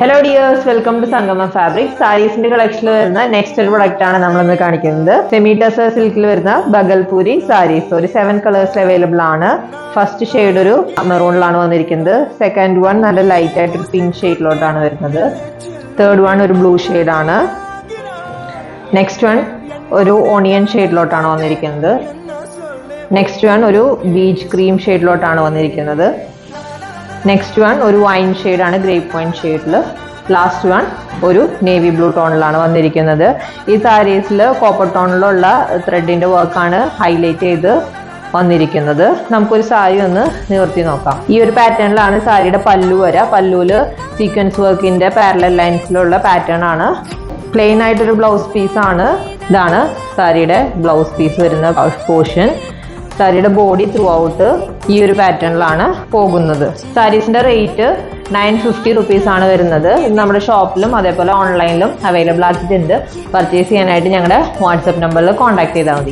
Hello dears, welcome to സംഗമ fabric. സാരീസിന്റെ കളക്ഷനിൽ വരുന്ന next ഒരു പ്രൊഡക്റ്റ് ആണ് നമ്മളിന്ന് കാണിക്കുന്നത്. സെമി ടസർ സിൽക്കിൽ വരുന്ന ബഗൽപൂരി സാരീസ്. ഒരു 7 കളേഴ്സ് അവൈലബിൾ ആണ്. ഫസ്റ്റ് ഷെയ്ഡ് ഒരു മെറൂണിലാണ് വന്നിരിക്കുന്നത്. സെക്കൻഡ് വൺ നല്ല ലൈറ്റ് ആയിട്ട് ഒരു പിങ്ക് ഷെയ്ഡിലോട്ടാണ് വരുന്നത്. തേർഡ് വൺ ഒരു ബ്ലൂ ഷെയ്ഡാണ്. നെക്സ്റ്റ് വൺ ഒരു ഓണിയൻ ഷെയ്ഡിലോട്ടാണ് വന്നിരിക്കുന്നത്. നെക്സ്റ്റ് വൺ ഒരു ബീച്ച് ക്രീം ഷെയ്ഡിലോട്ടാണ് വന്നിരിക്കുന്നത്. നെക്സ്റ്റ് വൺ ഒരു വൈൻ ഷെയ്ഡാണ്, ഗ്രേപ്പ് വൈൻ ഷെയ്ഡിൽ. ലാസ്റ്റ് വൺ ഒരു നേവി ബ്ലൂ ടോണിലാണ് വന്നിരിക്കുന്നത്. ഈ സാരീസിൽ കോപ്പർ ടോണിലുള്ള ത്രെഡിന്റെ വർക്കാണ് ഹൈലൈറ്റ് ചെയ്ത് വന്നിരിക്കുന്നത്. നമുക്കൊരു സാരി ഒന്ന് നിവർത്തി നോക്കാം. ഈ ഒരു പാറ്റേണിലാണ് സാരിയുടെ പല്ലു വരിക. പല്ലുവിൽ സീക്വൻസ് വർക്കിന്റെ പാരലൽ ലൈൻസിലുള്ള പാറ്റേൺ ആണ്. പ്ലെയിൻ ആയിട്ടൊരു ബ്ലൗസ് പീസാണ്. ഇതാണ് സാരിയുടെ ബ്ലൗസ് പീസ് വരുന്ന പോർഷൻ. സാരിയുടെ ബോഡി ത്രൂ ഔട്ട് ഈ ഒരു പാറ്റേണിലാണ് പോകുന്നത്. സാരീസിന്റെ റേറ്റ് 950 റുപ്പീസ് ആണ് വരുന്നത്. ഇത് നമ്മുടെ ഷോപ്പിലും അതേപോലെ ഓൺലൈനിലും അവൈലബിൾ ആക്കിയിട്ടുണ്ട്. പർച്ചേസ് ചെയ്യാനായിട്ട് ഞങ്ങളുടെ വാട്സപ്പ് നമ്പറിൽ കോൺടാക്ട് ചെയ്താൽ മതി.